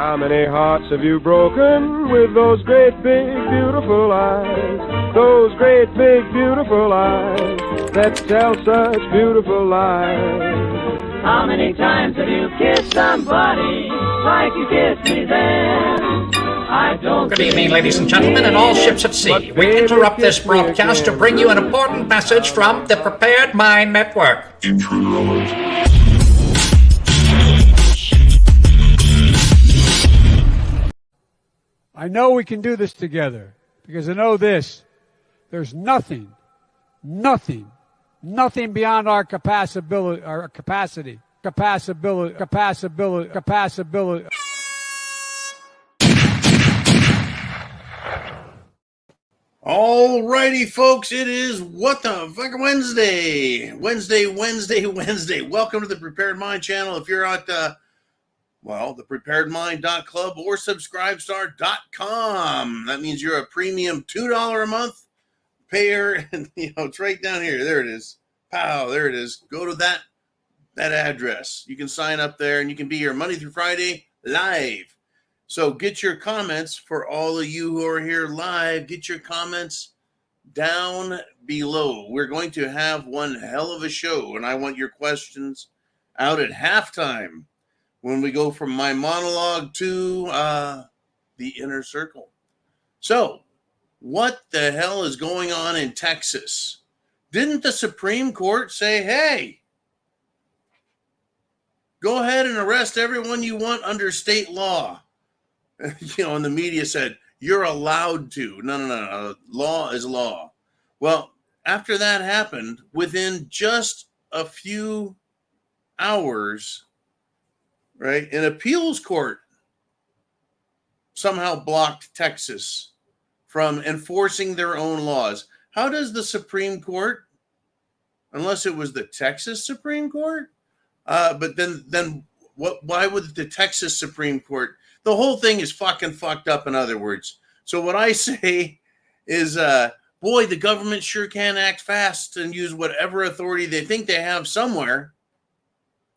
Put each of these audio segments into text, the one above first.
How many hearts have you broken with those great big beautiful eyes? Those great big beautiful eyes that tell such beautiful lies. How many times have you kissed somebody like you kissed me then? I don't. Good evening, ladies and gentlemen, and all ships at sea. We interrupt this broadcast to bring you an important message from the Prepared Mind Network. I know we can do this together because I know this. There's nothing beyond our capacity. Alrighty, folks, it is What the Fuck Wednesday. Wednesday. Welcome to the Prepared Mind channel. If you're at, the preparedmind.club or subscribestar.com, that means you're a premium $2 a month payer. And, it's right down here. There it is. Pow, there it is. Go to that address. You can sign up there and you can be here Monday through Friday live. So get your comments for all of you who are here live. Get your comments down below. We're going to have one hell of a show, and I want your questions out at halftime when we go from my monologue to the inner circle. So, what the hell is going on in Texas? Didn't the Supreme Court say, hey, go ahead and arrest everyone you want under state law? And the media said, you're allowed to. No. Law is law. Well, after that happened, within just a few hours, right, an appeals court somehow blocked Texas from enforcing their own laws. How does the Supreme Court, unless it was the Texas Supreme Court, but then what? Why would the Texas Supreme Court? The whole thing is fucking fucked up, in other words. So what I say is, boy, the government sure can act fast and use whatever authority they think they have somewhere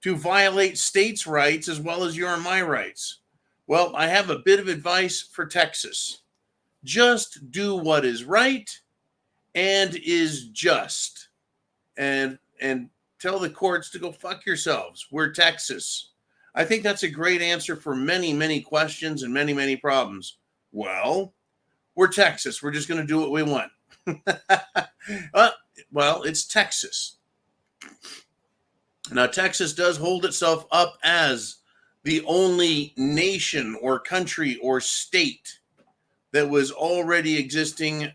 to violate states' rights as well as your and my rights. Well, I have a bit of advice for Texas. Just do what is right and is just. And tell the courts to go fuck yourselves. We're Texas. I think that's a great answer for many, many questions and many, many problems. Well, we're Texas. We're just going to do what we want. Well, it's Texas. Now, Texas does hold itself up as the only nation or country or state that was already existing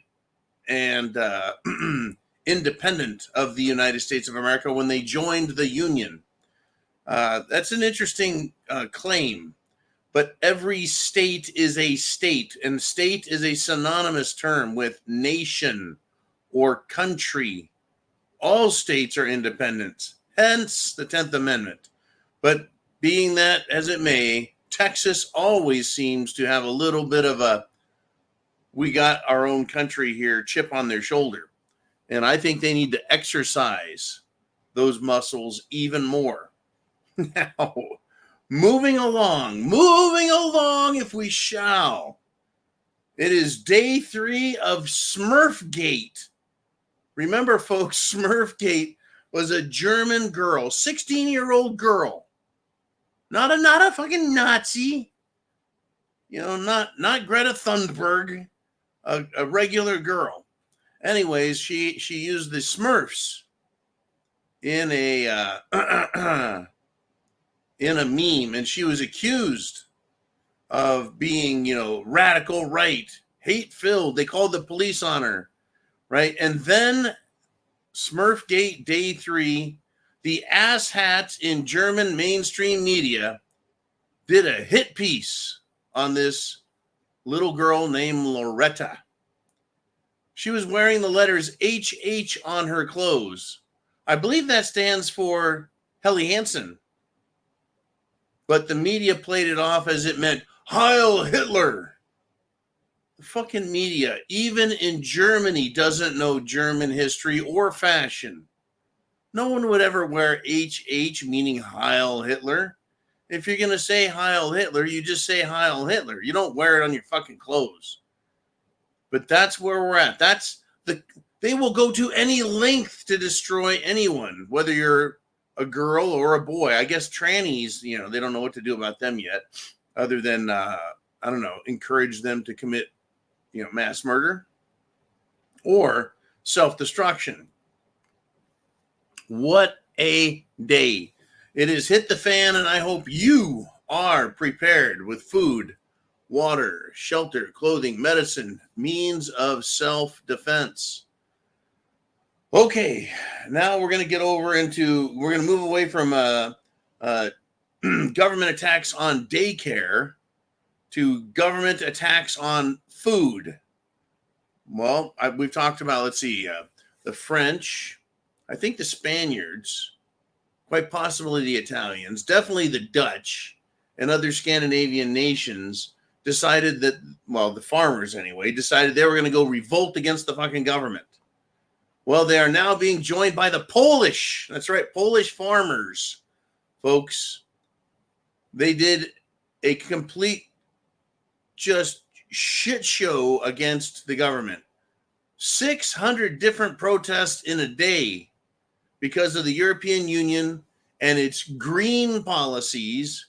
and independent of the United States of America when they joined the Union. That's an interesting claim, but every state is a state, and state is a synonymous term with nation or country. All states are independent, hence the 10th Amendment. But being that as it may, Texas always seems to have a little bit of a, we got our own country here chip on their shoulder. And I think they need to exercise those muscles even more. Now, moving along, if we shall. It is day 3 of Smurfgate. Remember, folks, Smurfgate was a German girl, 16-year-old girl. Not a fucking Nazi. Not Greta Thunberg, a regular girl. Anyways, she used the Smurfs in a meme, and she was accused of being, radical right, hate-filled. They called the police on her, right? And then Smurfgate Day 3, the asshats in German mainstream media did a hit piece on this little girl named Loretta. She was wearing the letters HH on her clothes. I believe that stands for Helly Hansen. But the media played it off as it meant Heil Hitler. The fucking media, even in Germany, doesn't know German history or fashion. No one would ever wear HH, meaning Heil Hitler. if you're going to say Heil Hitler, you just say Heil Hitler. You don't wear it on your fucking clothes. But that's where we're at. They will go to any length to destroy anyone, whether you're a girl or a boy. I guess trannies, they don't know what to do about them yet, other than, encourage them to commit, mass murder or self-destruction. What a day. It has hit the fan, and I hope you are prepared with food, water, shelter, clothing, medicine, means of self-defense. Okay, now we're going to move away from government attacks on daycare to government attacks on food. Well, we've talked about, the French, I think the Spaniards, quite possibly the Italians, definitely the Dutch and other Scandinavian nations decided that, the farmers anyway, decided they were going to go revolt against the fucking government. Well, they are now being joined by the Polish. That's right, Polish farmers, folks. They did a complete just shit show against the government. 600 different protests in a day because of the European Union and its green policies,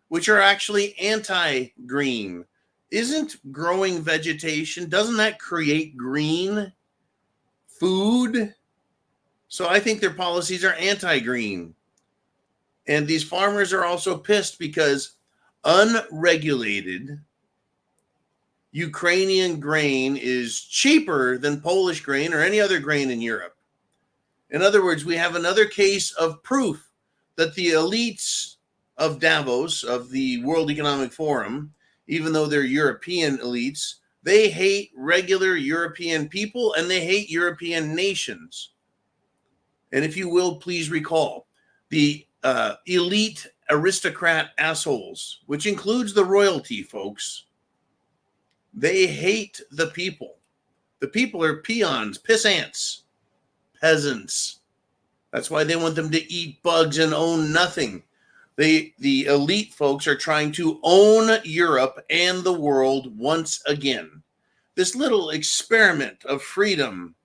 which are actually anti-green. Isn't growing vegetation, doesn't that create green food? So I think their policies are anti-green. And these farmers are also pissed because unregulated Ukrainian grain is cheaper than Polish grain or any other grain in Europe. In other words, we have another case of proof that the elites of Davos, of the World Economic Forum, even though they're European elites, they hate regular European people and they hate European nations. And if you will, please recall the elite aristocrat assholes, which includes the royalty, folks. They hate the people. The people are peons, pissants, peasants. That's why they want them to eat bugs and own nothing. The elite folks are trying to own Europe and the world once again. This little experiment of freedom,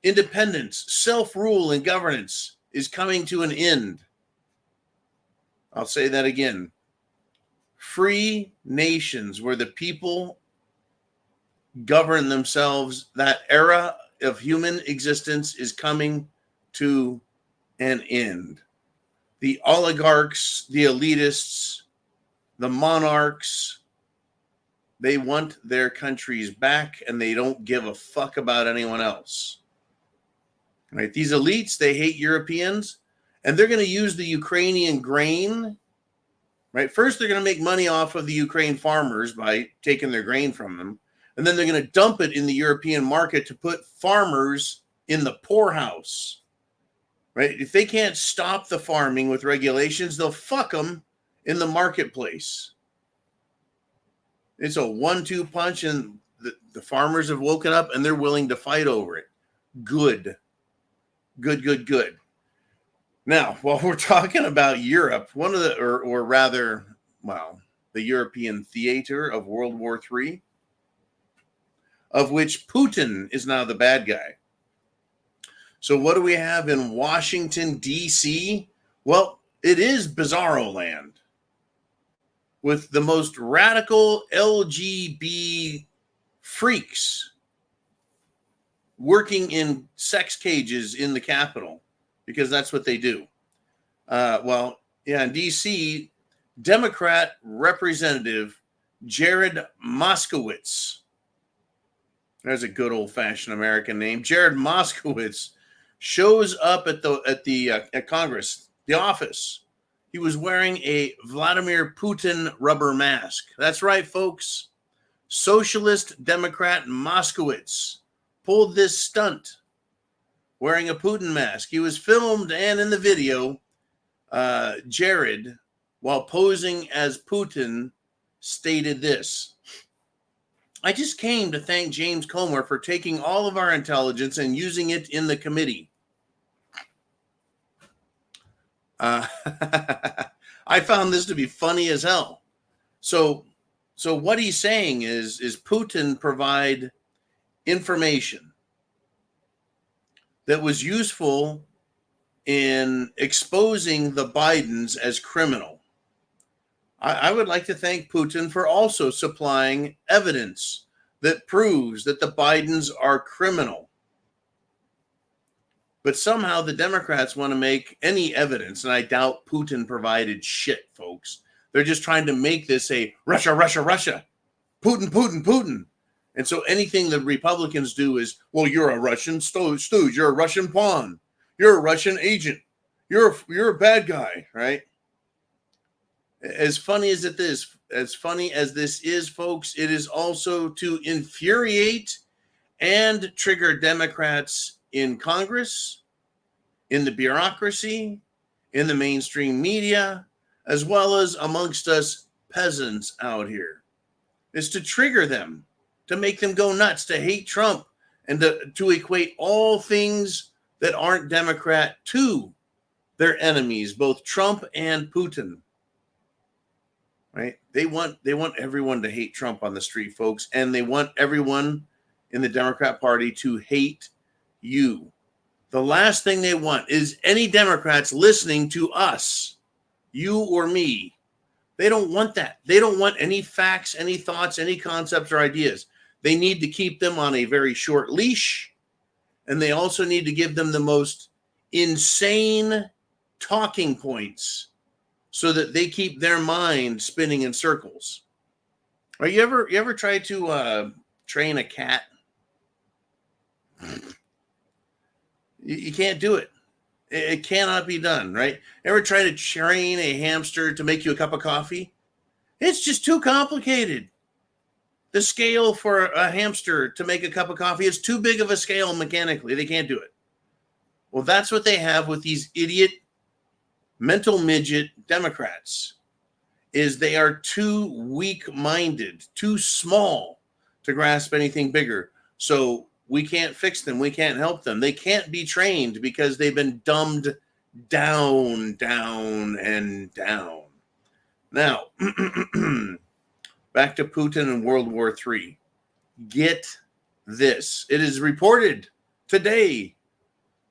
independence, self-rule, and governance is coming to an end. I'll say that again. Free nations where the people govern themselves, that era of human existence is coming to an end. The oligarchs, the elitists, the monarchs, they want their countries back and they don't give a fuck about anyone else. Right? These elites, they hate Europeans and they're going to use the Ukrainian grain. Right? First, they're going to make money off of the Ukraine farmers by taking their grain from them. And then they're going to dump it in the European market to put farmers in the poorhouse. Right? If they can't stop the farming with regulations, they'll fuck them in the marketplace. It's a 1-2 punch, and the farmers have woken up and they're willing to fight over it. Good. Good. Now, while we're talking about Europe, one of the, or rather, the European theater of World War III, of which Putin is now the bad guy. So what do we have in Washington, D.C.? Well, it is Bizarro Land with the most radical LGB freaks working in sex cages in the Capitol, because that's what they do. In D.C., Democrat Representative Jared Moskowitz, there's a good old-fashioned American name, Jared Moskowitz, shows up at Congress, the office. He was wearing a Vladimir Putin rubber mask. That's right, folks. Socialist Democrat Moskowitz pulled this stunt wearing a Putin mask. He was filmed, and in the video, Jared, while posing as Putin, stated this: "I just came to thank James Comer for taking all of our intelligence and using it in the committee." I found this to be funny as hell. So what he's saying is Putin provide information that was useful in exposing the Bidens as criminal. I would like to thank Putin for also supplying evidence that proves that the Bidens are criminal. But somehow the Democrats want to make any evidence, and I doubt Putin provided shit, folks. They're just trying to make this a Russia, Russia, Russia, Putin, Putin, Putin. And so anything the Republicans do is, well, you're a Russian stooge, you're a Russian pawn, you're a Russian agent, you're a bad guy, right? As funny as this is, folks, it is also to infuriate and trigger Democrats in Congress, in the bureaucracy, in the mainstream media, as well as amongst us peasants out here. It's to trigger them, to make them go nuts, to hate Trump, and to equate all things that aren't Democrat to their enemies, both Trump and Putin. Right? They want everyone to hate Trump on the street, folks, and they want everyone in the Democrat Party to hate you. The last thing they want is any Democrats listening to us, you or me. They don't want that. They don't want any facts, any thoughts, any concepts or ideas. They need to keep them on a very short leash, and they also need to give them the most insane talking points so that they keep their mind spinning in circles. Or you ever try to train a cat? You can't do it. It cannot be done, right? Ever try to train a hamster to make you a cup of coffee? It's just too complicated. The scale for a hamster to make a cup of coffee is too big of a scale mechanically. They can't do it. Well, that's what they have with these idiot, mental midget Democrats, is they are too weak-minded, too small to grasp anything bigger. So we can't fix them. We can't help them. They can't be trained because they've been dumbed down, down, and down. Now, back to Putin and World War III. Get this. It is reported today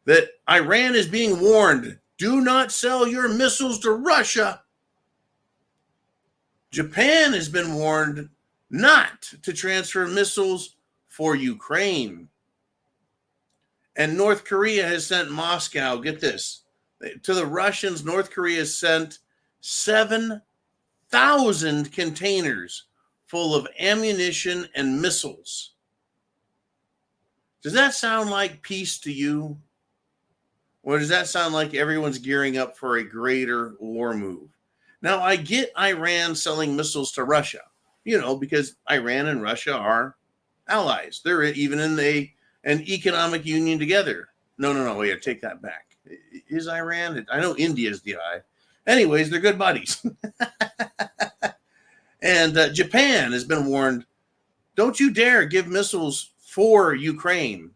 that Iran is being warned, do not sell your missiles to Russia. Japan has been warned not to transfer missiles for Ukraine. And North Korea has sent Moscow, get this, to the Russians. North Korea has sent 7,000 containers full of ammunition and missiles. Does that sound like peace to you? Or does that sound like everyone's gearing up for a greater war move? Now, I get Iran selling missiles to Russia, because Iran and Russia are allies. They're even in an economic union together. No, wait, take that back. Is Iran? I know India is the eye. Anyways, they're good buddies. And Japan has been warned, don't you dare give missiles for Ukraine.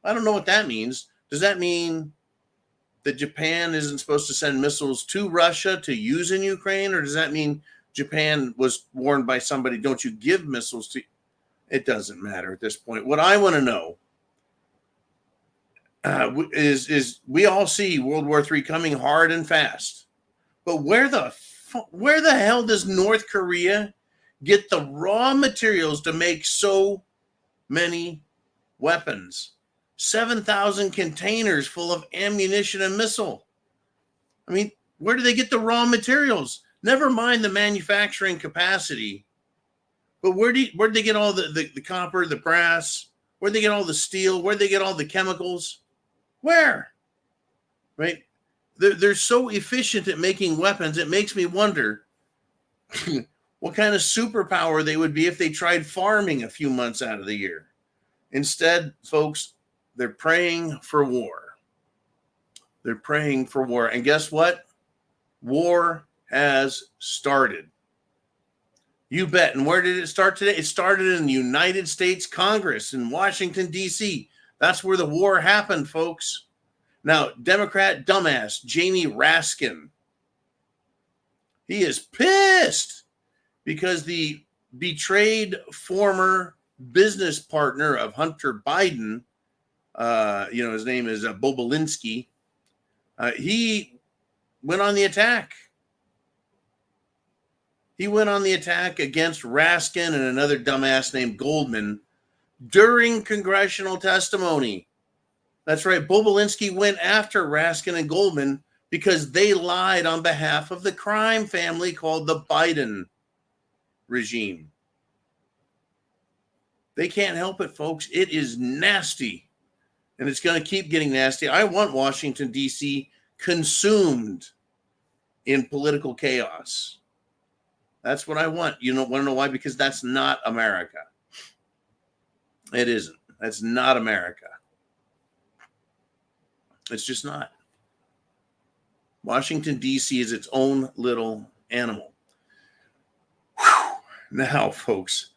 I don't know what that means. Does that mean that Japan isn't supposed to send missiles to Russia to use in Ukraine? Or does that mean Japan was warned by somebody, don't you give missiles to... It doesn't matter at this point. What I want to know is we all see World War III coming hard and fast. But where the hell does North Korea get the raw materials to make so many weapons? 7,000 containers full of ammunition and missile. I mean, where do they get the raw materials? Never mind the manufacturing capacity. But where did they get all the copper, the brass? Where'd they get all the steel? Where'd they get all the chemicals? Where? Right? They're so efficient at making weapons, it makes me wonder what kind of superpower they would be if they tried farming a few months out of the year. Instead, folks, they're praying for war. They're praying for war. And guess what? War has started. You bet. And where did it start today? It started in the United States Congress in Washington, D.C. That's where the war happened, folks. Now, Democrat dumbass Jamie Raskin, He is pissed because the betrayed former business partner of Hunter Biden, his name is Bobulinski, he went on the attack. He went on the attack against Raskin and another dumbass named Goldman during congressional testimony. That's right. Bobulinski went after Raskin and Goldman because they lied on behalf of the crime family called the Biden regime. They can't help it, folks. It is nasty, and it's going to keep getting nasty. I want Washington, D.C. consumed in political chaos. That's what I want. You want to know why? Because that's not America. It isn't. That's not America. It's just not. Washington, D.C. is its own little animal. Whew. Now, folks,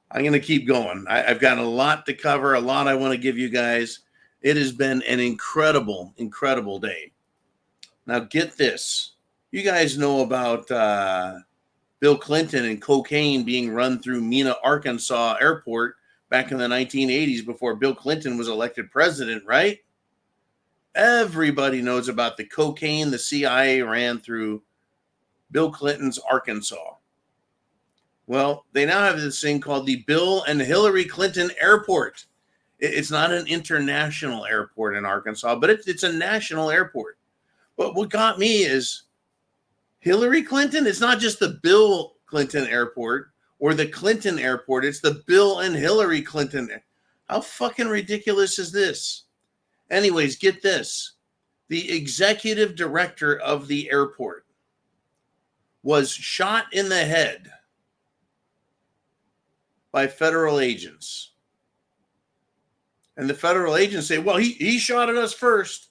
I'm going to keep going. I've got a lot to cover, a lot I want to give you guys. It has been an incredible, incredible day. Now, get this. You guys know about Bill Clinton and cocaine being run through Mena, Arkansas airport back in the 1980s before Bill Clinton was elected president, right? Everybody knows about the cocaine the CIA ran through Bill Clinton's Arkansas. Well, they now have this thing called the Bill and Hillary Clinton Airport. It's not an international airport in Arkansas, but it's a national airport. But what got me is Hillary Clinton. It's not just the Bill Clinton Airport or the Clinton Airport. It's the Bill and Hillary Clinton. How fucking ridiculous is this? Anyways, get this. The executive director of the airport was shot in the head by federal agents. And the federal agents say, well, he shot at us first.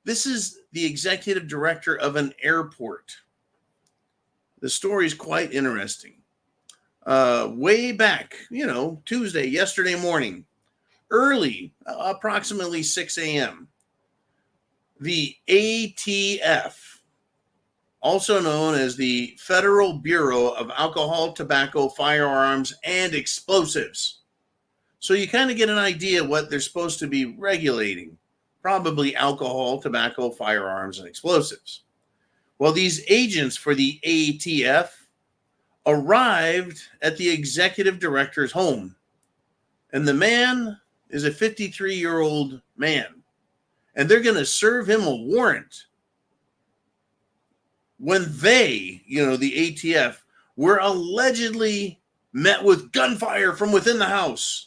This is the executive director of an airport. The story is quite interesting. Way back, yesterday morning, early, approximately 6 a.m., the ATF, also known as the Federal Bureau of Alcohol, Tobacco, Firearms, and Explosives. So you kind of get an idea what they're supposed to be regulating. Probably alcohol, tobacco, firearms, and explosives. Well, these agents for the ATF arrived at the executive director's home. And the man is a 53-year-old man. And they're going to serve him a warrant. When they, the ATF, were allegedly met with gunfire from within the house.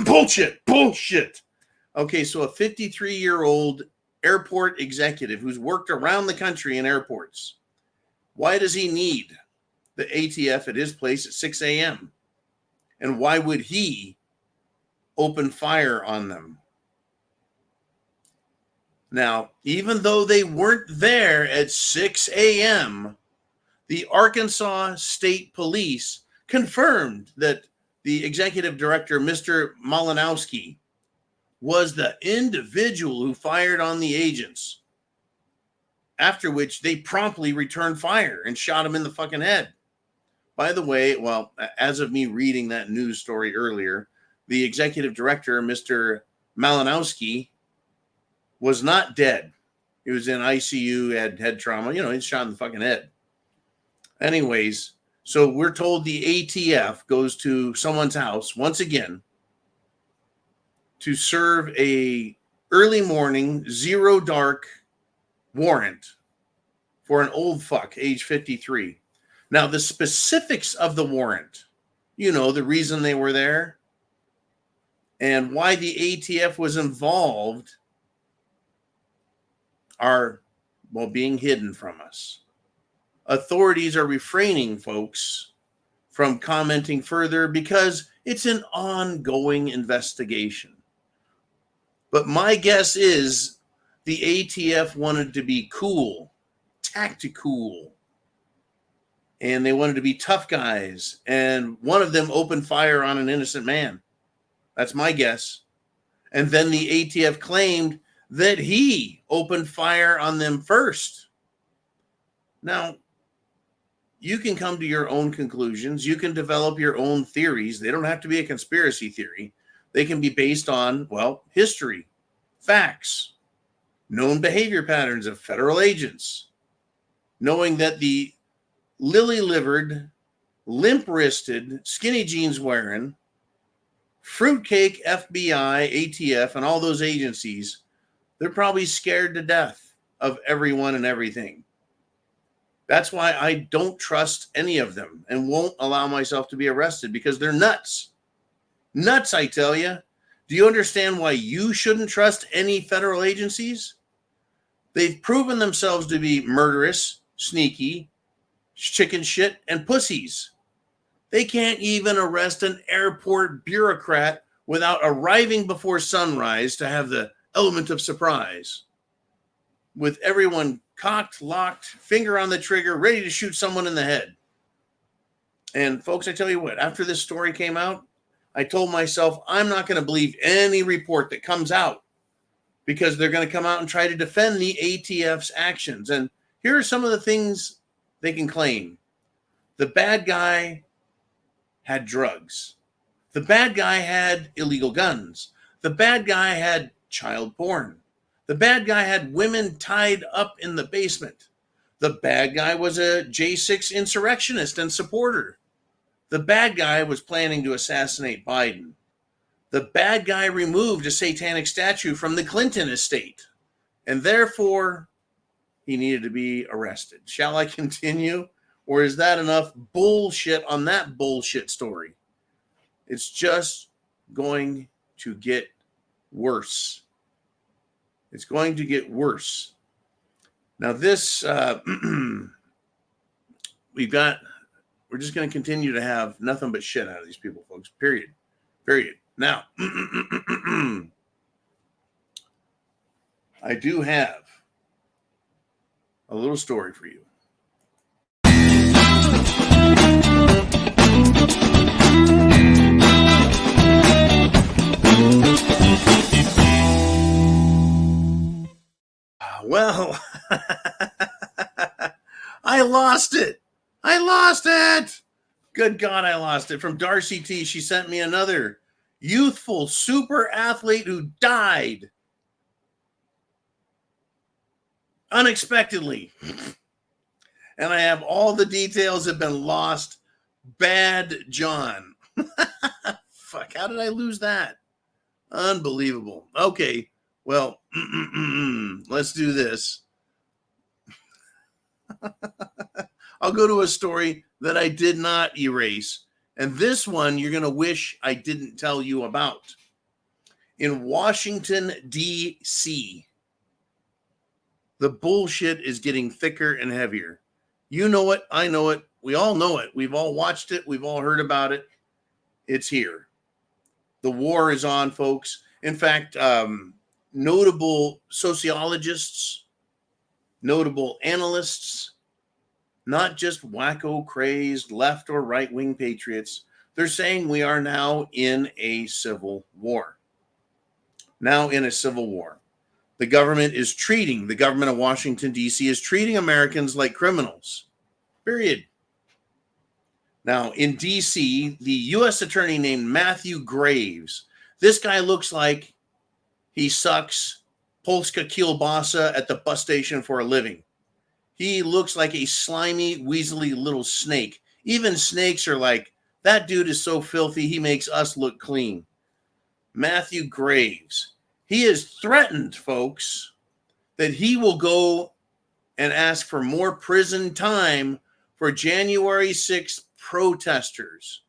Bullshit. Okay, so a 53-year-old airport executive who's worked around the country in airports. Why does he need the ATF at his place at 6 a.m.? And why would he open fire on them? Now, even though they weren't there at 6 a.m., the Arkansas State Police confirmed that the executive director, Mr. Malinowski, was the individual who fired on the agents, after which they promptly returned fire and shot him in the fucking head. By the way, well, as of me reading that news story earlier, the executive director, Mr. Malinowski, was not dead. He was in ICU, had head trauma. He's shot in the fucking head. Anyways, so we're told the ATF goes to someone's house once again to serve a early morning, zero dark warrant for an old fuck, age 53. Now, the specifics of the warrant, the reason they were there and why the ATF was involved are, being hidden from us. Authorities are refraining, folks, from commenting further because it's an ongoing investigation. But my guess is the ATF wanted to be cool, tactical, and they wanted to be tough guys. And one of them opened fire on an innocent man. That's my guess. And then the ATF claimed that he opened fire on them first. Now, you can come to your own conclusions. You can develop your own theories. They don't have to be a conspiracy theory. They can be based on, well, history, facts, known behavior patterns of federal agents, knowing that the lily-livered, limp-wristed, skinny jeans wearing, fruitcake FBI, ATF, and all those agencies, they're probably scared to death of everyone and everything. That's why I don't trust any of them and won't allow myself to be arrested, because they're nuts. Nuts, I tell you. Do you understand why you shouldn't trust any federal agencies? They've proven themselves to be murderous, sneaky, chicken shit, and pussies. They can't even arrest an airport bureaucrat without arriving before sunrise to have the element of surprise. With everyone cocked, locked, finger on the trigger, ready to shoot someone in the head. And folks, I tell you what, after this story came out, I told myself I'm not going to believe any report that comes out, because they're going to come out and try to defend the ATF's actions. And here are some of the things they can claim. The bad guy had drugs. The bad guy had illegal guns. The bad guy had child porn. The bad guy had women tied up in the basement. The bad guy was a J6 insurrectionist and supporter. The bad guy was planning to assassinate Biden. The bad guy removed a satanic statue from the Clinton estate, and therefore he needed to be arrested. Shall I continue? Or is that enough bullshit on that bullshit story? It's just going to get worse. It's going to get worse. Now this, we're just going to continue to have nothing but shit out of these people, folks. Period. Now, I do have a little story for you. Well, I lost it. Good God, I lost it. From Darcy T, she sent me another youthful super athlete who died unexpectedly. And I have all the details have been lost. Bad John. Fuck, how did I lose that? Unbelievable. Okay, well, let's do this. I'll go to a story that I did not erase. And this one you're going to wish I didn't tell you about. In Washington, D.C., the bullshit is getting thicker and heavier. You know it. I know it. We all know it. We've all watched it. We've all heard about it. It's here. The war is on, folks. In fact, notable sociologists, notable analysts, not just wacko, crazed, left or right-wing patriots, they're saying we are now in a civil war. The government of Washington, D.C. is treating Americans like criminals. Period. Now, in D.C., the U.S. attorney named Matthew Graves, this guy looks like he sucks Polska kielbasa at the bus station for a living. He looks like a slimy, weaselly little snake. Even snakes are like, that dude is so filthy, he makes us look clean. Matthew Graves. He has threatened, folks, that he will go and ask for more prison time for January 6th protesters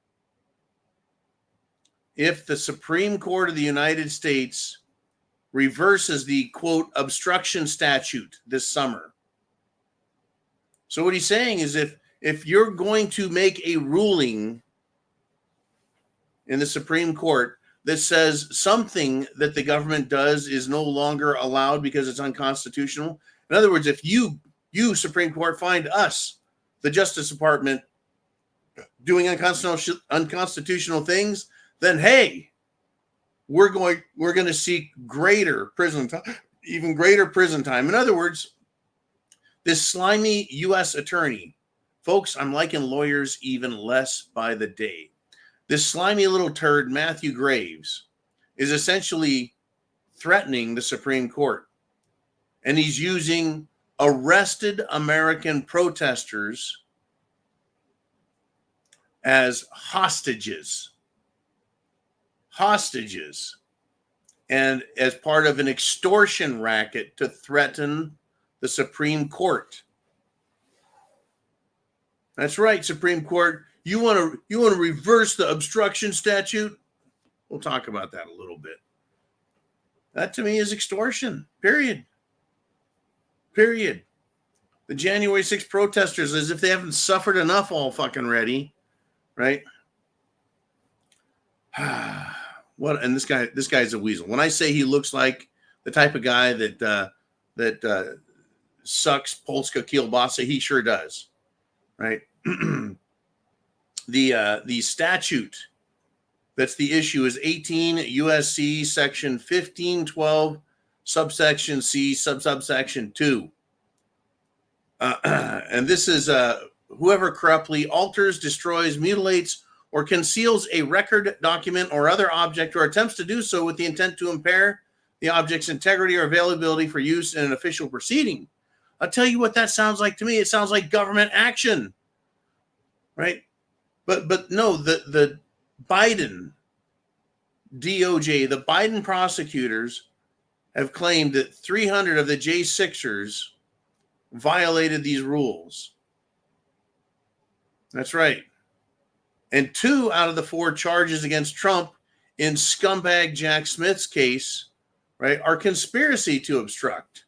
if the Supreme Court of the United States reverses the, quote, obstruction statute this summer. So what he's saying is if you're going to make a ruling in the Supreme Court that says something that the government does is no longer allowed because it's unconstitutional. In other words, if you Supreme Court, find us, the Justice Department, doing unconstitutional things, then hey, we're going to seek greater prison time, even greater prison time. In other words, This slimy U.S. attorney, folks, I'm liking lawyers even less by the day. This slimy little turd, Matthew Graves, is essentially threatening the Supreme Court. And he's using arrested American protesters as hostages. And as part of an extortion racket to threaten the Supreme Court. That's right, Supreme Court. You want to reverse the obstruction statute? We'll talk about that a little bit. That to me is extortion. Period. The January 6th protesters, as if they haven't suffered enough all fucking ready, right? What? And this guy's a weasel. When I say he looks like the type of guy that sucks Polska kielbasa, he sure does, right? The statute that's the issue is 18 USC section 1512 subsection C subsection 2, and this is whoever corruptly alters, destroys, mutilates, or conceals a record, document, or other object, or attempts to do so with the intent to impair the object's integrity or availability for use in an official proceeding. I'll tell you what that sounds like to me. It sounds like government action, right? But no, the Biden DOJ, the Biden prosecutors have claimed that 300 of the J6ers violated these rules. That's right. And 2 out of the 4 charges against Trump in scumbag Jack Smith's case, right, are conspiracy to obstruct.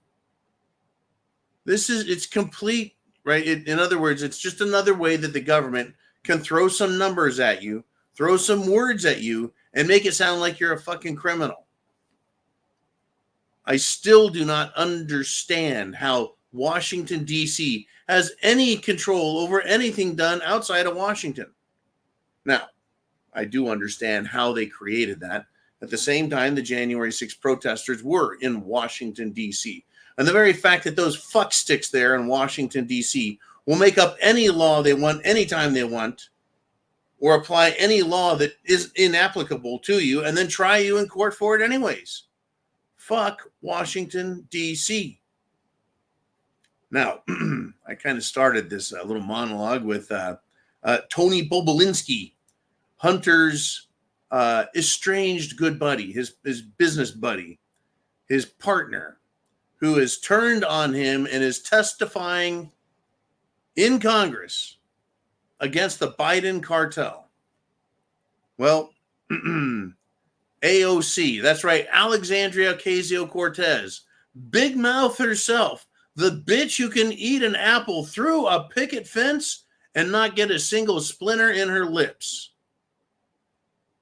It's complete, right? In other words, it's just another way that the government can throw some numbers at you, throw some words at you, and make it sound like you're a fucking criminal. I still do not understand how Washington, D.C. has any control over anything done outside of Washington. Now, I do understand how they created that. At the same time, the January 6th protesters were in Washington, D.C. And the very fact that those fucksticks there in Washington, D.C. will make up any law they want anytime they want, or apply any law that is inapplicable to you, and then try you in court for it anyways. Fuck Washington, D.C. Now, I kind of started this little monologue with Tony Bobulinski, Hunter's estranged good buddy, his business buddy, his partner, who has turned on him and is testifying in Congress against the Biden cartel. Well, AOC, that's right, Alexandria Ocasio-Cortez, big mouth herself, the bitch who can eat an apple through a picket fence and not get a single splinter in her lips.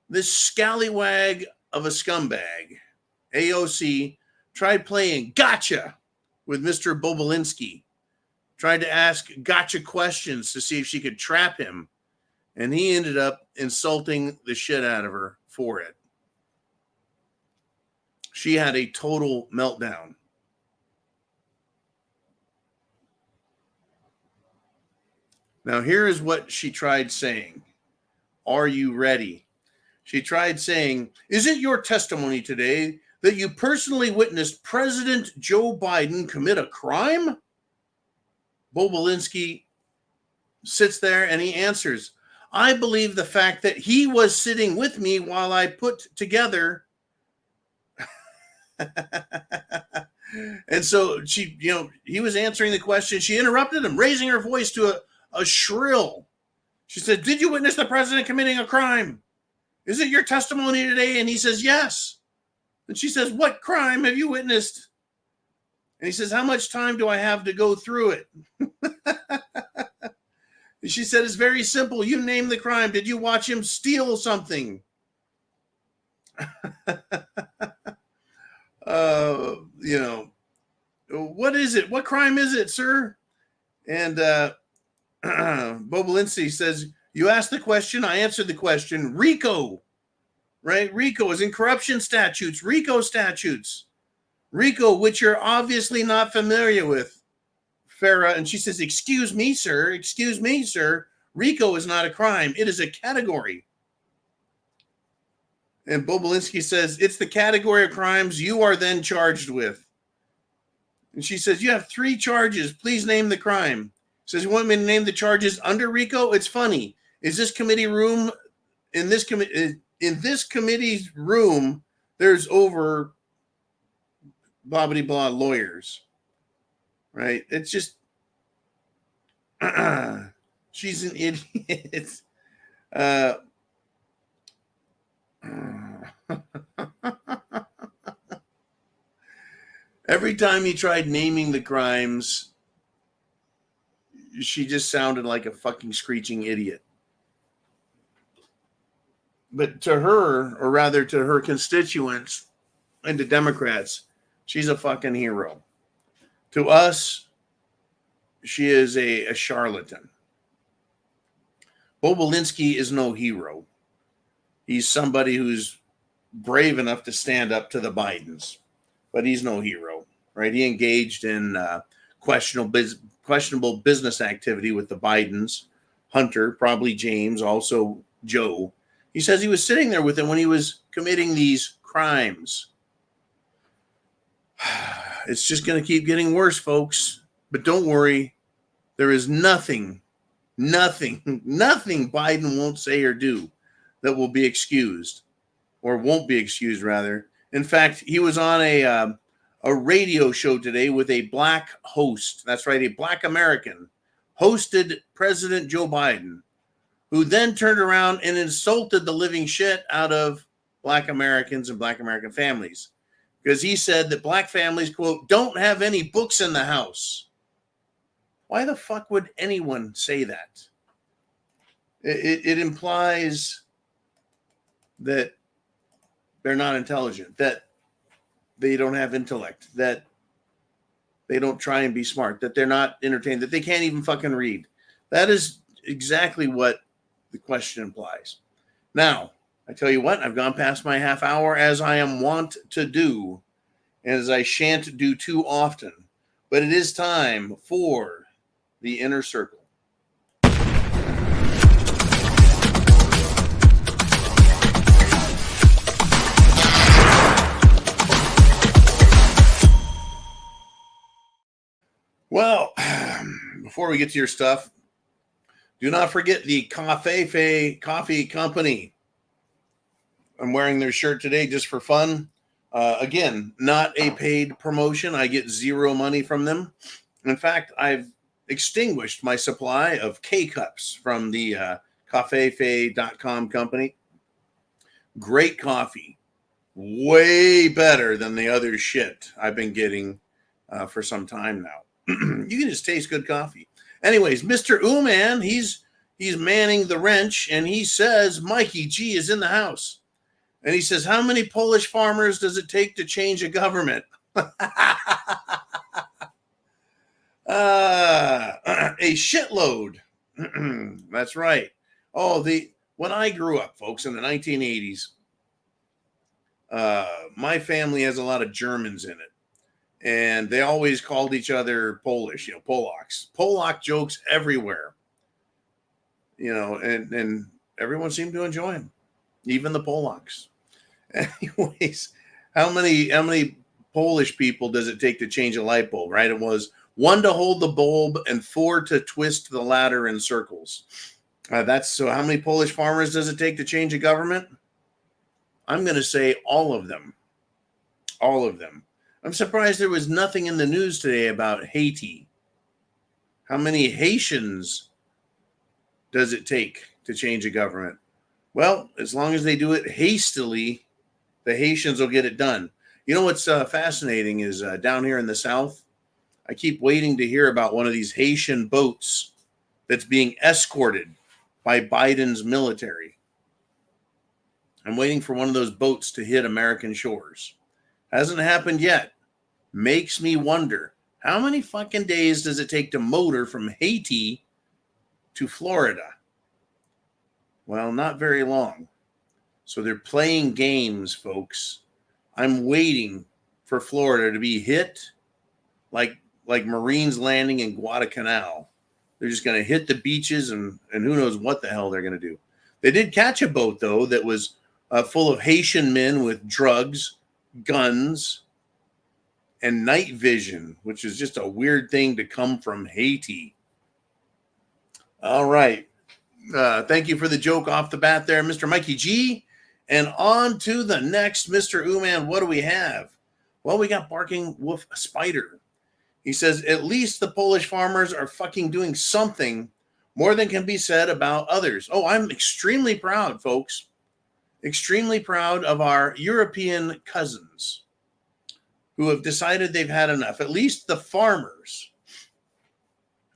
This scallywag of a scumbag, AOC, tried playing gotcha with Mr. Bobulinski, tried to ask gotcha questions to see if she could trap him, and he ended up insulting the shit out of her for it. She had a total meltdown. Now, here is what she tried saying. Are you ready? She tried saying, is it your testimony today that you personally witnessed President Joe Biden commit a crime? Bobulinski sits there and he answers, I believe the fact that he was sitting with me while I put together. And so he was answering the question. She interrupted him, raising her voice to a shrill. She said, did you witness the president committing a crime? Is it your testimony today? And he says, yes. And she says, what crime have you witnessed? And he says, how much time do I have to go through it? And she said, it's very simple. You name the crime. Did you watch him steal something? What is it? What crime is it, sir? And Bobulinski says, you asked the question, I answered the question. RICO, right? RICO is in corruption statutes, RICO statutes. RICO, which you're obviously not familiar with, Farah, and she says, excuse me, sir. RICO is not a crime. It is a category. And Bobulinski says, it's the category of crimes you are then charged with. And she says, you have 3 charges. Please name the crime. Says, you want me to name the charges under RICO? It's funny. Is this committee room, in this committee's room, there's over blah, blah, blah lawyers. Right? It's just, she's an idiot. Every time he tried naming the crimes, she just sounded like a fucking screeching idiot. But to her, or rather to her constituents and to Democrats, she's a fucking hero. To us, she is a charlatan. Bobulinski is no hero. He's somebody who's brave enough to stand up to the Bidens, but he's no hero, right? He engaged in questionable business activity with the Bidens, Hunter, probably James, also Joe. He says he was sitting there with him when he was committing these crimes. It's just going to keep getting worse, folks. But don't worry. There is nothing Biden won't say or do that will be excused, or won't be excused, rather. In fact, he was on a radio show today with a black host. That's right, a black American hosted President Joe Biden, who then turned around and insulted the living shit out of black Americans and black American families, because he said that black families, quote, don't have any books in the house. Why the fuck would anyone say that? It implies that they're not intelligent, that they don't have intellect, that they don't try and be smart, that they're not entertained, that they can't even fucking read. That is exactly what the question implies. Now, I tell you what, I've gone past my half hour, as I am wont to do, and as I shan't do too often. But it is time for the Inner Circle. Well, before we get to your stuff, do not forget the Coffee Company. I'm wearing their shirt today just for fun. Again, not a paid promotion. I get zero money from them. In fact, I've extinguished my supply of K-Cups from the cafefe.com company. Great coffee. Way better than the other shit I've been getting for some time now. You can just taste good coffee. Anyways, Mr. Uman, he's manning the wrench, and he says Mikey G is in the house. And he says, how many Polish farmers does it take to change a government? A shitload. That's right. When I grew up, folks, in the 1980s, my family has a lot of Germans in it. And they always called each other Polish, Polacks. Polak jokes everywhere. And everyone seemed to enjoy them, even the Polacks. Anyways, how many Polish people does it take to change a light bulb, right? It was 1 to hold the bulb and 4 to twist the ladder in circles. So how many Polish farmers does it take to change a government? I'm going to say all of them. All of them. I'm surprised there was nothing in the news today about Haiti. How many Haitians does it take to change a government? Well, as long as they do it hastily, the Haitians will get it done. You know what's fascinating is down here in the South, I keep waiting to hear about one of these Haitian boats that's being escorted by Biden's military. I'm waiting for one of those boats to hit American shores. Hasn't happened yet. Makes me wonder, how many fucking days does it take to motor from Haiti to Florida? Well, not very long. So they're playing games, folks. I'm waiting for Florida to be hit like like Marines landing in Guadalcanal. They're just going to hit the beaches and who knows what the hell they're going to do. They did catch a boat, though, that was full of Haitian men with drugs, guns, and night vision, which is just a weird thing to come from Haiti. All right. Thank you for the joke off the bat there, Mr. Mikey G. And on to the next, Mr. Ooman. What do we have? Well, we got Barking Wolf Spider. He says, at least the Polish farmers are fucking doing something more than can be said about others. Oh, I'm extremely proud, folks. Extremely proud of our European cousins who have decided they've had enough. At least the farmers.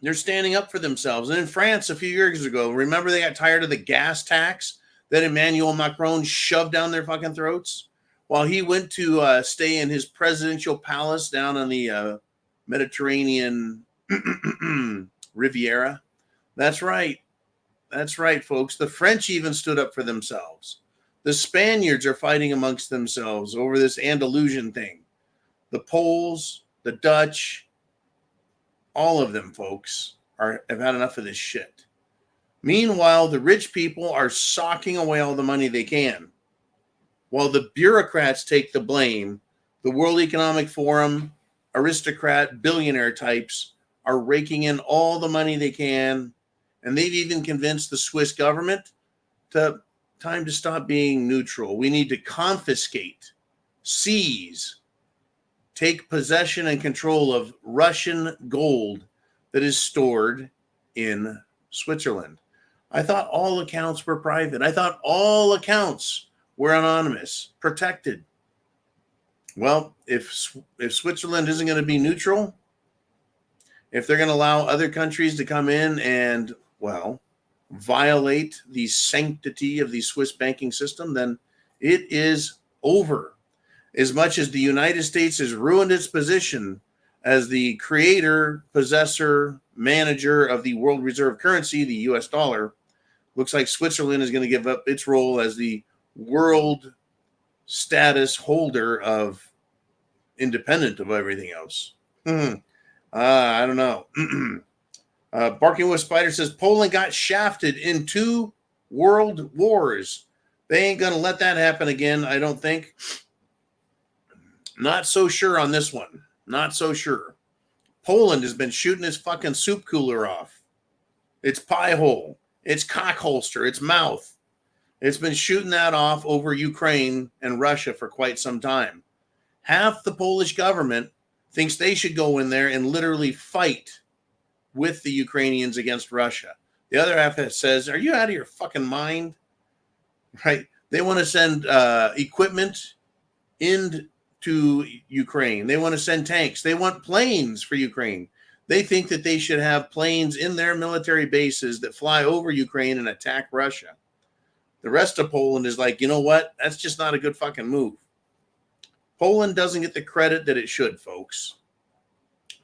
They're standing up for themselves. And in France a few years ago, remember they got tired of the gas tax that Emmanuel Macron shoved down their fucking throats while he went to stay in his presidential palace down on the Mediterranean Riviera. That's right. That's right, folks. The French even stood up for themselves. The Spaniards are fighting amongst themselves over this Andalusian thing. The Poles, the Dutch, all of them, folks, have had enough of this shit. Meanwhile, the rich people are socking away all the money they can. While the bureaucrats take the blame, the World Economic Forum, aristocrat, billionaire types are raking in all the money they can, and they've even convinced the Swiss government time to stop being neutral. We need to confiscate, seize, take possession and control of Russian gold that is stored in Switzerland. I thought all accounts were private. I thought all accounts were anonymous, protected. Well, if Switzerland isn't going to be neutral, if they're going to allow other countries to come in and, well, violate the sanctity of the Swiss banking system, then it is over. As much as the United States has ruined its position as the creator, possessor, manager of the world reserve currency, the US dollar, looks like Switzerland is going to give up its role as the world status holder of independent of everything else. I don't know. Barking with Spider says Poland got shafted in 2 world wars. They ain't going to let that happen again, I don't think. Not so sure on this one. Not so sure. Poland has been shooting his fucking soup cooler off. Its pie hole. Its cock holster. Its mouth. It's been shooting that off over Ukraine and Russia for quite some time. Half the Polish government thinks they should go in there and literally fight with the Ukrainians against Russia. The other half says, are you out of your fucking mind? Right? They want to send equipment into Ukraine. They want to send tanks. They want planes for Ukraine. They think that they should have planes in their military bases that fly over Ukraine and attack Russia. The rest of Poland is like, you know what? That's just not a good fucking move. Poland doesn't get the credit that it should, folks.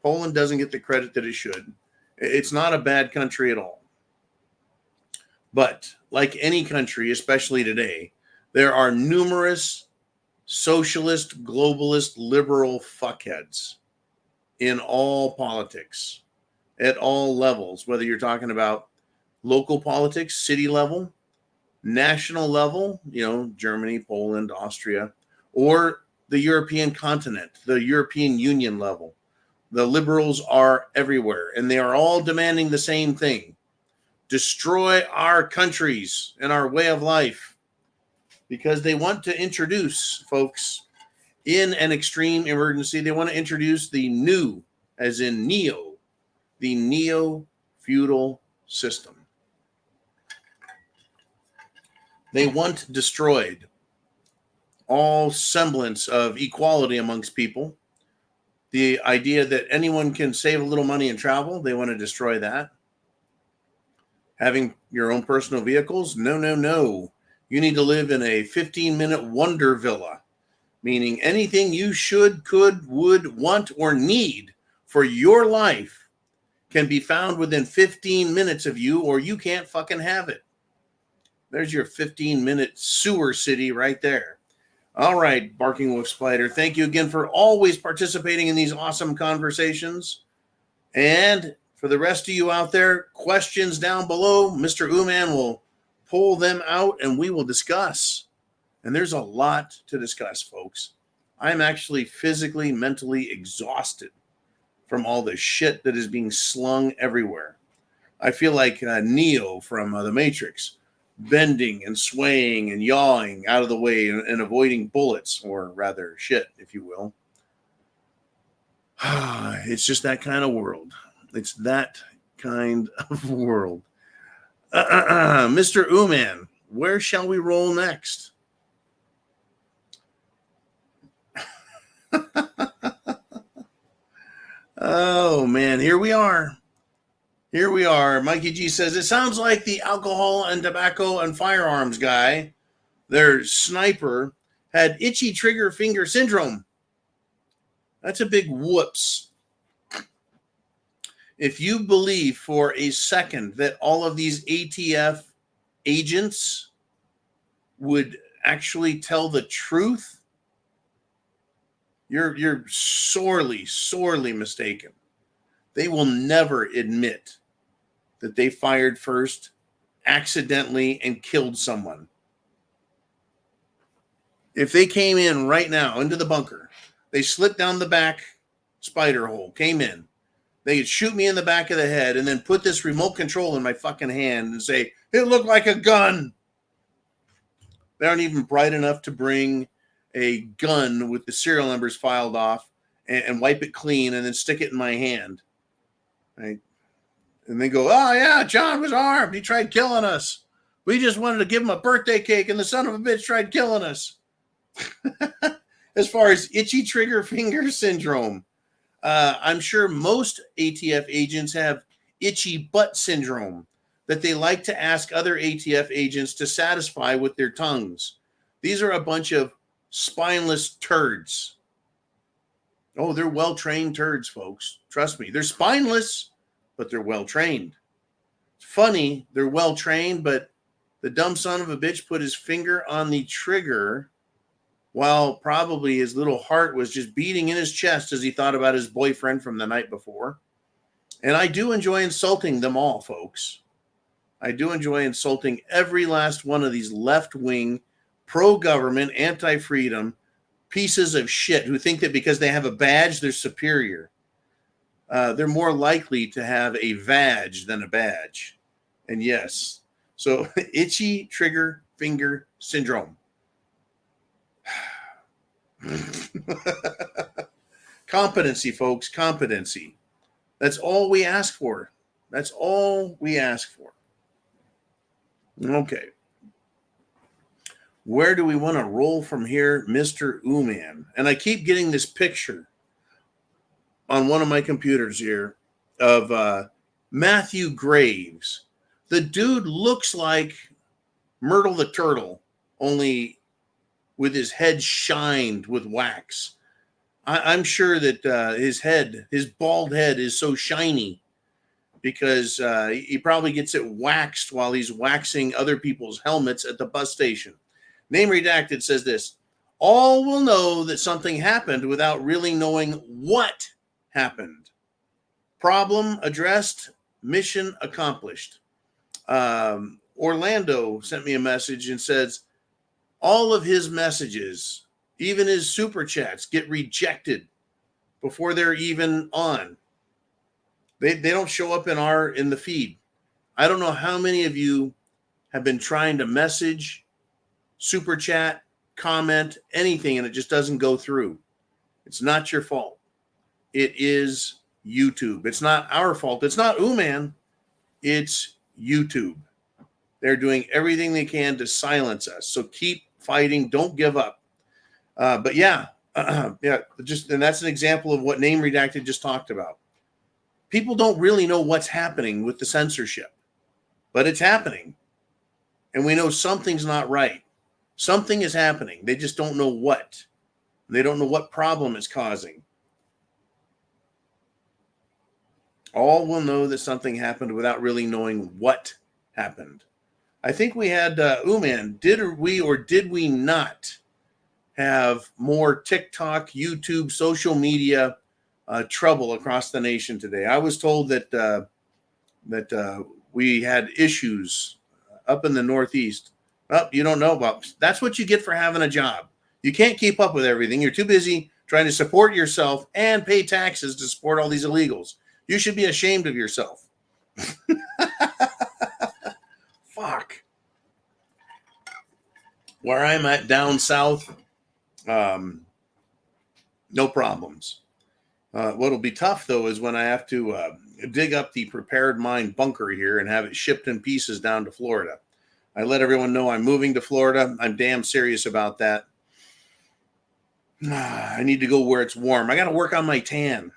Poland doesn't get the credit that it should. It's not a bad country at all. But like any country, especially today, there are numerous socialist, globalist, liberal fuckheads in all politics, at all levels, whether you're talking about local politics, city level, national level, Germany, Poland, Austria, or the European continent, the European Union level. The liberals are everywhere, and they are all demanding the same thing. Destroy our countries and our way of life, because they want to introduce, folks, in an extreme emergency, they want to introduce the new, as in neo, the neo-feudal system. They want destroyed all semblance of equality amongst people. The idea that anyone can save a little money and travel, they want to destroy that. Having your own personal vehicles? No. You need to live in a 15-minute wonder villa, meaning anything you should, could, would, want, or need for your life can be found within 15 minutes of you, or you can't fucking have it. There's your 15-minute sewer city right there. All right, Barking Wolf Spider, thank you again for always participating in these awesome conversations. And for the rest of you out there, questions down below, Mr. Uman will pull them out and we will discuss. And there's a lot to discuss, folks. I'm actually physically, mentally exhausted from all the shit that is being slung everywhere. I feel like Neo from The Matrix, bending and swaying and yawing out of the way and avoiding bullets, or rather shit, if you will. It's just that kind of world. It's that kind of world. Mr. Uman, where shall we roll next? Oh, man, here we are. Here we are. Mikey G says, it sounds like the alcohol and tobacco and firearms guy, their sniper, had itchy trigger finger syndrome. That's a big whoops. If you believe for a second that all of these ATF agents would actually tell the truth, you're sorely, sorely mistaken. They will never admit that they fired first, accidentally, and killed someone. If they came in right now into the bunker, they slipped down the back spider hole, came in, they could shoot me in the back of the head and then put this remote control in my fucking hand and say, it looked like a gun. They aren't even bright enough to bring a gun with the serial numbers filed off and wipe it clean and then stick it in my hand. Right? And they go, oh, yeah, John was armed. He tried killing us. We just wanted to give him a birthday cake, and the son of a bitch tried killing us. As far as itchy trigger finger syndrome, I'm sure most ATF agents have itchy butt syndrome that they like to ask other ATF agents to satisfy with their tongues. These are a bunch of spineless turds. Oh, they're well-trained turds, folks. Trust me. They're spineless, but they're well-trained. It's funny, they're well-trained, but the dumb son of a bitch put his finger on the trigger while probably his little heart was just beating in his chest as he thought about his boyfriend from the night before. And I do enjoy insulting them all, folks. I do enjoy insulting every last one of these left-wing, pro-government, anti-freedom pieces of shit who think that because they have a badge, they're superior. They're more likely to have a vag than a badge. And yes, so itchy trigger finger syndrome. Competency, folks, competency. That's all we ask for. That's all we ask for. Okay. Where do we want to roll from here, Mr. Uman? And I keep getting this picture on one of my computers here of Matthew Graves. The dude looks like Myrtle the Turtle, only with his head shined with wax. I'm sure that his bald head is so shiny because he probably gets it waxed while he's waxing other people's helmets at the bus station. Name redacted says this: all will know that something happened without really knowing what happened. Problem addressed, mission accomplished. Orlando sent me a message and says all of his messages, even his super chats, get rejected before they're even on. They don't show up in the feed. I don't know how many of you have been trying to message, super chat, comment, anything, and it just doesn't go through. It's not your fault. It is YouTube. It's not our fault. It's not Uman. It's YouTube. They're doing everything they can to silence us. So keep fighting. Don't give up. But yeah, and that's an example of what Name Redacted just talked about. People don't really know what's happening with the censorship, but it's happening. And we know something's not right. Something is happening. They just don't know what. They don't know what problem it's causing. All will know that something happened without really knowing what happened. I think we had Uman. Did we or did we not have more TikTok, YouTube, social media trouble across the nation today. I was told that we had issues up in the Northeast. Oh, you don't know about. That's what you get for having a job. You can't keep up with everything. You're too busy trying to support yourself and pay taxes to support all these illegals. You should be ashamed of yourself. Fuck. Where I'm at down south, no problems. What'll be tough, though, is when I have to dig up the Prepared Mind bunker here and have it shipped in pieces down to Florida. I let everyone know I'm moving to Florida. I'm damn serious about that. I need to go where it's warm. I got to work on my tan.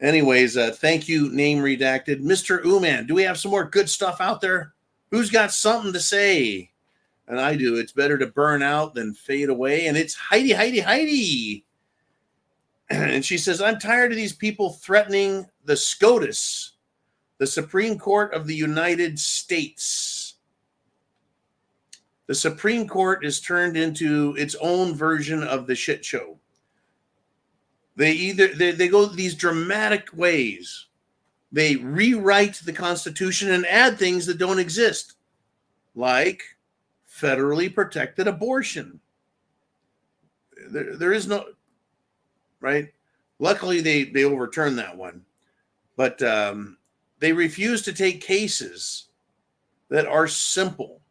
Anyways, thank you, name redacted. Mr. Uman, do we have some more good stuff out there? Who's got something to say? And I do. It's better to burn out than fade away. And it's Heidi. And she says, I'm tired of these people threatening the SCOTUS, the Supreme Court of the United States. The Supreme Court is turned into its own version of the shit show. They go these dramatic ways. They rewrite the Constitution and add things that don't exist, like federally protected abortion. There is no, right? Luckily, they overturned that one. But they refuse to take cases that are simple,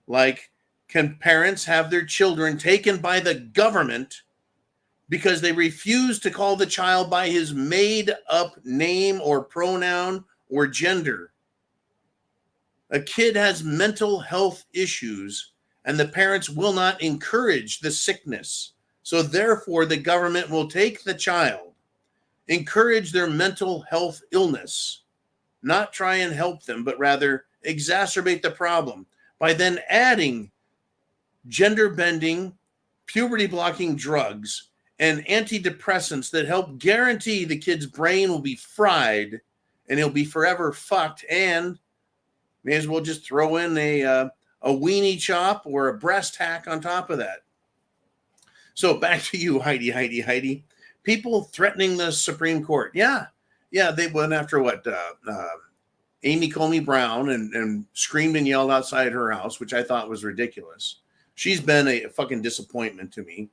like, can parents have their children taken by the government because they refuse to call the child by his made-up name or pronoun or gender? A kid has mental health issues, and the parents will not encourage the sickness. So therefore, the government will take the child, encourage their mental health illness, not try and help them, but rather exacerbate the problem by then adding gender-bending, puberty-blocking drugs and antidepressants that help guarantee the kid's brain will be fried and he'll be forever fucked, and may as well just throw in a weenie chop or a breast hack on top of that. So back to you, Heidi. People threatening the Supreme Court. Yeah, they went after what? Amy Comey Brown and screamed and yelled outside her house, which I thought was ridiculous. She's been a fucking disappointment to me.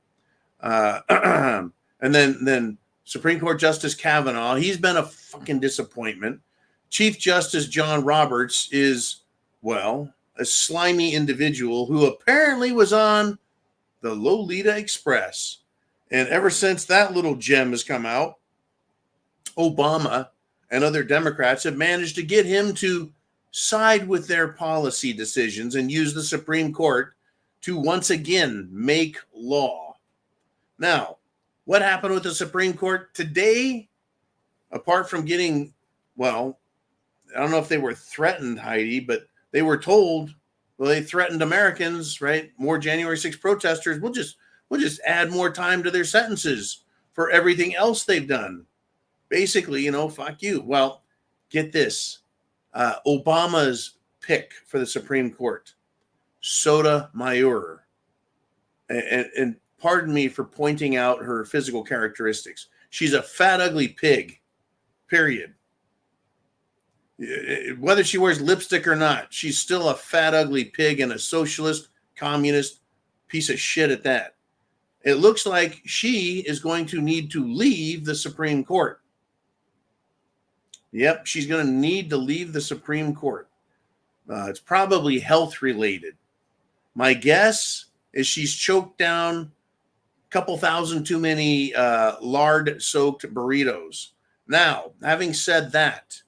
And then Supreme Court Justice Kavanaugh, he's been a fucking disappointment. Chief Justice John Roberts is, well, a slimy individual who apparently was on the Lolita Express. And ever since that little gem has come out, Obama and other Democrats have managed to get him to side with their policy decisions and use the Supreme Court to once again make law. Now, what happened with the Supreme Court today? Apart from getting, well, I don't know if they were threatened, Heidi, but they were told, well, they threatened Americans, right? More January 6th protesters. We'll just add more time to their sentences for everything else they've done. Basically, fuck you. Well, get this. Obama's pick for the Supreme Court, Sotomayor. And pardon me for pointing out her physical characteristics. She's a fat, ugly pig, period. Whether she wears lipstick or not, she's still a fat, ugly pig and a socialist, communist piece of shit at that. It looks like she is going to need to leave the Supreme Court. Yep, she's going to need to leave the Supreme Court. It's probably health related. My guess is she's choked down a couple thousand too many lard-soaked burritos. Now, having said that,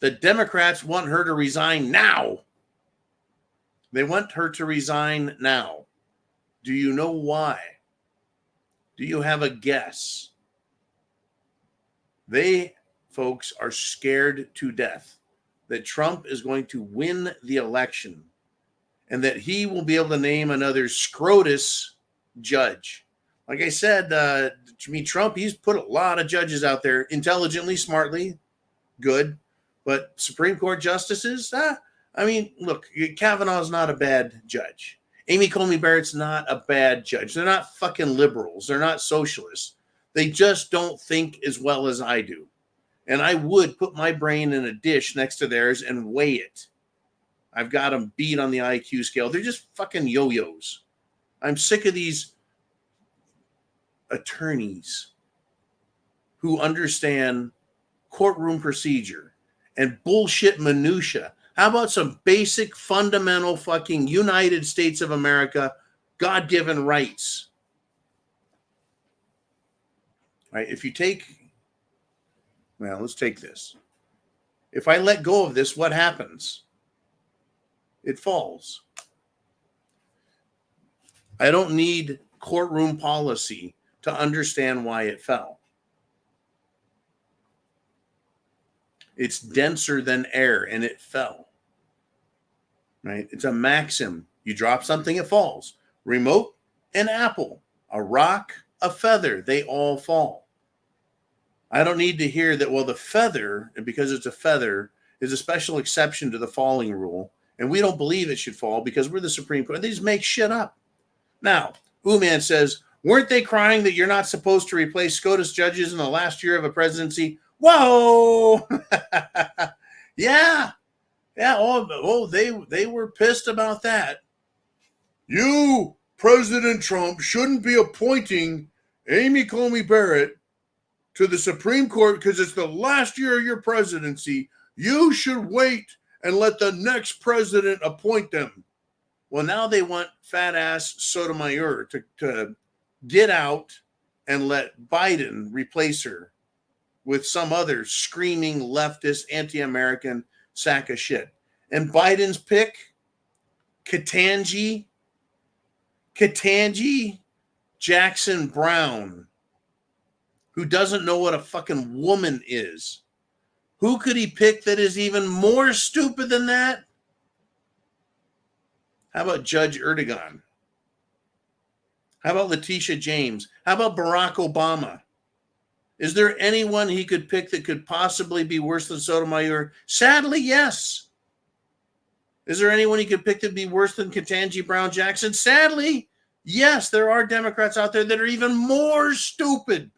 the Democrats want her to resign now. They want her to resign now. Do you know why? Do you have a guess? They, folks, are scared to death that Trump is going to win the election and that he will be able to name another SCOTUS judge. Like I said, to me, Trump, he's put a lot of judges out there intelligently, smartly, good. But Supreme Court justices, look, Kavanaugh's not a bad judge. Amy Coney Barrett's not a bad judge. They're not fucking liberals. They're not socialists. They just don't think as well as I do. And I would put my brain in a dish next to theirs and weigh it. I've got them beat on the IQ scale. They're just fucking yo-yos. I'm sick of these attorneys who understand courtroom procedure and bullshit minutia. How about some basic, fundamental fucking United States of America God-given rights? Right? If you take, well, let's take this. If I let go of this, what happens? It falls. I don't need courtroom policy to understand why it fell. It's denser than air, and it fell. Right? It's a maxim. You drop something, it falls. Remote, an apple. A rock, a feather. They all fall. I don't need to hear that, well, the feather, and because it's a feather, is a special exception to the falling rule, and we don't believe it should fall because we're the Supreme Court. They just make shit up. Now, Ooman says, weren't they crying that you're not supposed to replace SCOTUS judges in the last year of a presidency? Whoa! Yeah. Oh, they were pissed about that. You, President Trump, shouldn't be appointing Amy Coney Barrett to the Supreme Court because it's the last year of your presidency. You should wait and let the next president appoint them. Well, now they want fat ass Sotomayor to get out and let Biden replace her with some other screaming leftist anti-American sack of shit. And Biden's pick, Ketanji Jackson Brown, who doesn't know what a fucking woman is. Who could he pick that is even more stupid than that? How about Judge Erdogan? How about Letitia James? How about Barack Obama? Is there anyone he could pick that could possibly be worse than Sotomayor? Sadly, yes. Is there anyone he could pick that would be worse than Ketanji Brown Jackson? Sadly, yes. There are Democrats out there that are even more stupid.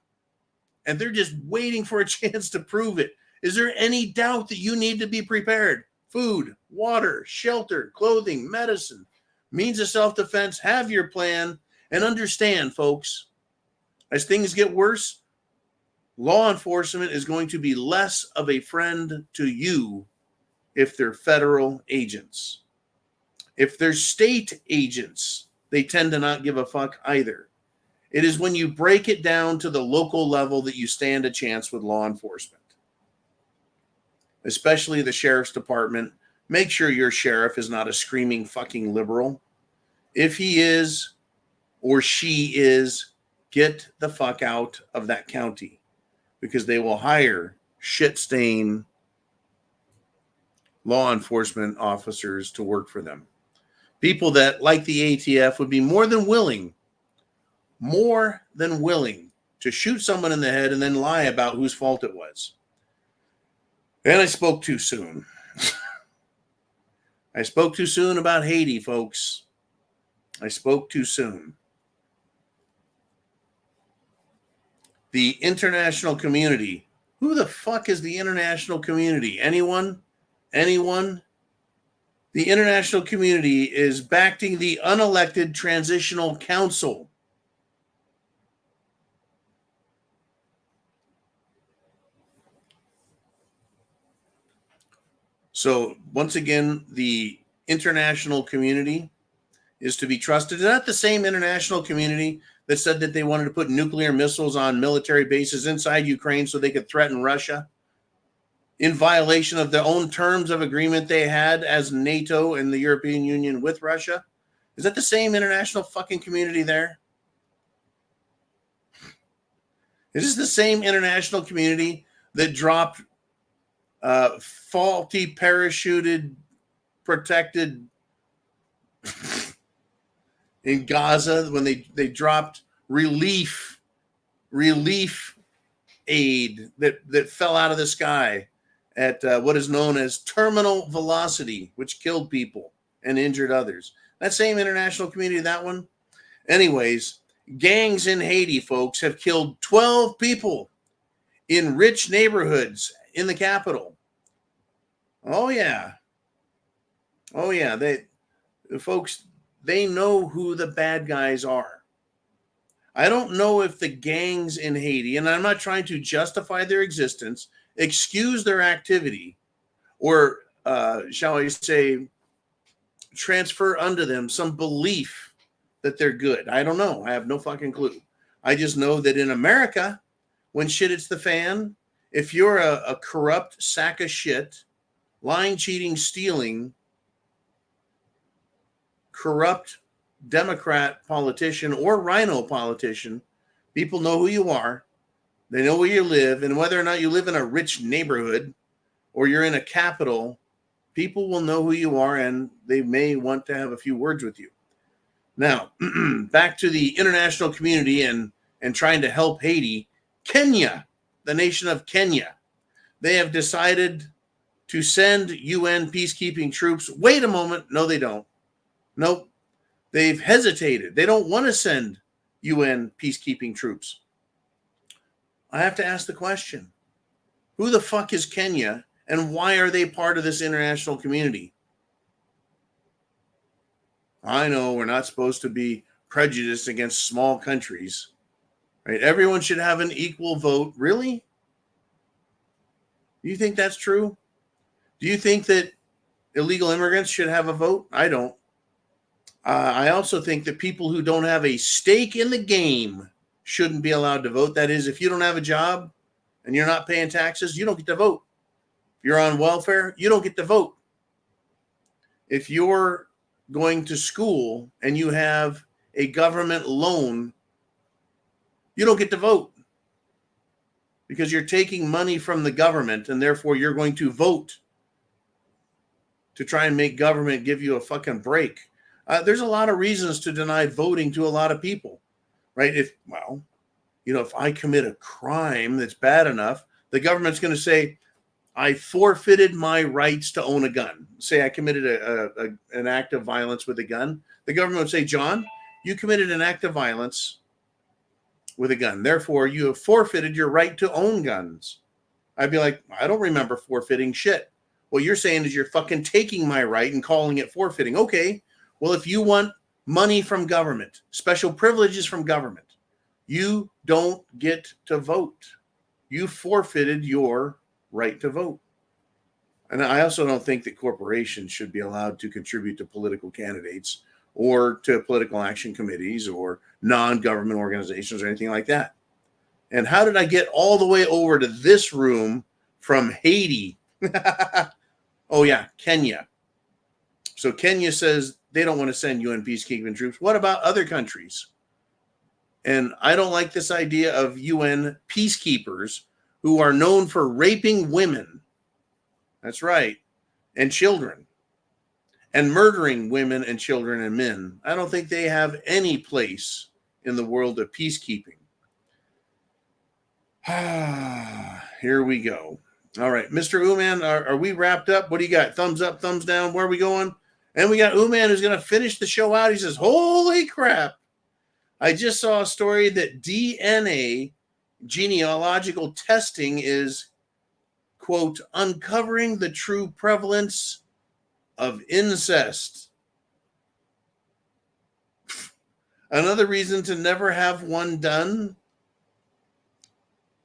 And they're just waiting for a chance to prove it. Is there any doubt that you need to be prepared? Food, water, shelter, clothing, medicine, means of self-defense. Have your plan and understand, folks, as things get worse, law enforcement is going to be less of a friend to you if they're federal agents. If they're state agents, they tend to not give a fuck either. It is when you break it down to the local level that you stand a chance with law enforcement. Especially the sheriff's department. Make sure your sheriff is not a screaming fucking liberal. If he is or she is, get the fuck out of that county, because they will hire shit-stained law enforcement officers to work for them. People that, like the ATF, would be more than willing to shoot someone in the head and then lie about whose fault it was. And I spoke too soon. I spoke too soon about Haiti, folks. I spoke too soon. The international community. Who the fuck is the international community? Anyone? The international community is backing the unelected transitional council. So once again, the international community is to be trusted. Is that the same international community that said that they wanted to put nuclear missiles on military bases inside Ukraine so they could threaten Russia in violation of their own terms of agreement they had as NATO and the European Union with Russia? Is that the same international fucking community there? Is this the same international community that dropped faulty parachuted protected in Gaza when they dropped relief aid that fell out of the sky at what is known as terminal velocity, which killed people and injured others? That same international community, that one? Anyways, Gangs in Haiti, folks, have killed 12 people in rich neighborhoods in the capital. Oh, yeah. Oh, yeah. Folks, they know who the bad guys are. I don't know if the gangs in Haiti, and I'm not trying to justify their existence, excuse their activity, or shall I say, transfer unto them some belief that they're good. I don't know. I have no fucking clue. I just know that in America, when shit hits the fan, if you're a corrupt sack of shit, lying, cheating, stealing, corrupt Democrat politician or rhino politician, people know who you are. They know where you live, and whether or not you live in a rich neighborhood or you're in a capital, people will know who you are, and they may want to have a few words with you. Now, back to the international community and trying to help Haiti. Kenya, the nation of Kenya, they have decided to send UN peacekeeping troops. Wait a moment. No, they don't. Nope. They've hesitated. They don't want to send UN peacekeeping troops. I have to ask the question, who the fuck is Kenya, and why are they part of this international community? I know we're not supposed to be prejudiced against small countries, right? Everyone should have an equal vote. Really? Do you think that's true? Do you think that illegal immigrants should have a vote? I don't. I also think that people who don't have a stake in the game shouldn't be allowed to vote. That is, if you don't have a job and you're not paying taxes, you don't get to vote. If you're on welfare, you don't get to vote. If you're going to school and you have a government loan, you don't get to vote because you're taking money from the government, and therefore you're going to vote to try and make government give you a fucking break. There's a lot of reasons to deny voting to a lot of people, right? If I commit a crime that's bad enough, the government's going to say, I forfeited my rights to own a gun. Say I committed an act of violence with a gun. The government would say, John, you committed an act of violence with a gun. Therefore, you have forfeited your right to own guns. I'd be like, I don't remember forfeiting shit. What you're saying is you're fucking taking my right and calling it forfeiting. Okay, well, if you want money from government, special privileges from government, you don't get to vote. You forfeited your right to vote. And I also don't think that corporations should be allowed to contribute to political candidates or to political action committees or non-government organizations or anything like that. And how did I get all the way over to this room from Haiti? Oh, yeah, Kenya. So Kenya says they don't want to send UN peacekeeping troops. What about other countries? And I don't like this idea of UN peacekeepers who are known for raping women. That's right. And children. And murdering women and children and men. I don't think they have any place in the world of peacekeeping. Here we go. All right, Mr. Uman, are we wrapped up? What do you got? Thumbs up, thumbs down? Where are we going? And we got Uman who's going to finish the show out. He says, holy crap. I just saw a story that DNA genealogical testing is, quote, uncovering the true prevalence of incest. Another reason to never have one done.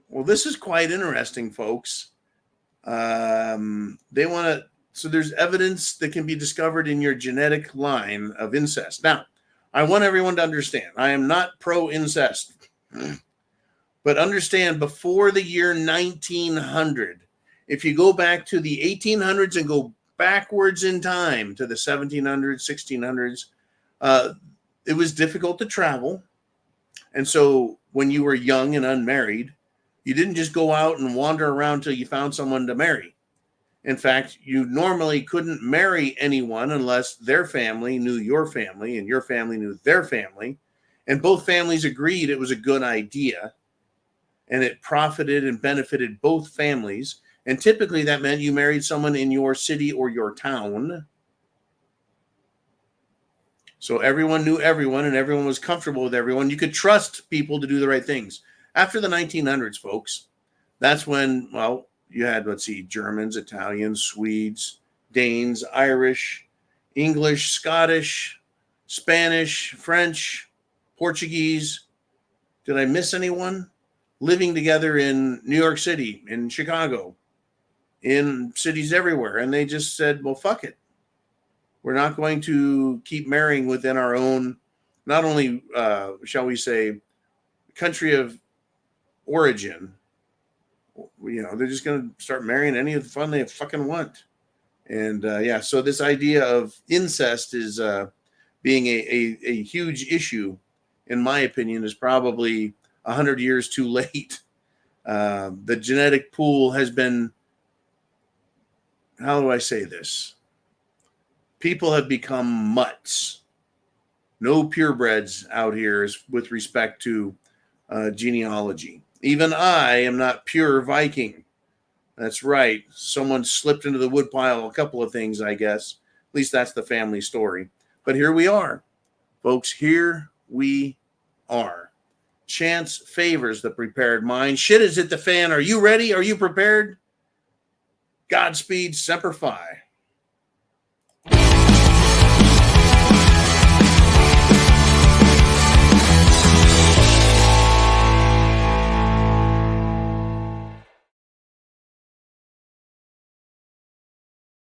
Well, this is quite interesting, folks. They want to, so there's evidence that can be discovered in your genetic line of incest. Now, I want everyone to understand, I am not pro-incest, but understand before the year 1900, if you go back to the 1800s and go backwards in time to the 1700s, 1600s, it was difficult to travel. And so when you were young and unmarried, you didn't just go out and wander around till you found someone to marry. In fact, you normally couldn't marry anyone unless their family knew your family and your family knew their family. And both families agreed it was a good idea. And it profited and benefited both families. And typically that meant you married someone in your city or your town. So everyone knew everyone and everyone was comfortable with everyone. You could trust people to do the right things. After the 1900s, folks, that's when, well, you had, let's see, Germans, Italians, Swedes, Danes, Irish, English, Scottish, Spanish, French, Portuguese. Did I miss anyone? Living together in New York City, in Chicago, in cities everywhere. And they just said, well, fuck it. We're not going to keep marrying within our own, not only, shall we say, country of origin. You know, they're just going to start marrying any of the fun they fucking want. And yeah, so this idea of incest is being a huge issue, in my opinion, is probably 100 years too late. The genetic pool has been, how do I say this? People have become mutts. No purebreds out here with respect to genealogy. Even I am not pure Viking. That's right. Someone slipped into the woodpile a couple of things, I guess. At least that's the family story. But here we are, folks. Here we are. Chance favors the prepared mind. Shit is hit the fan. Are you ready? Are you prepared? Godspeed, Semper Fi.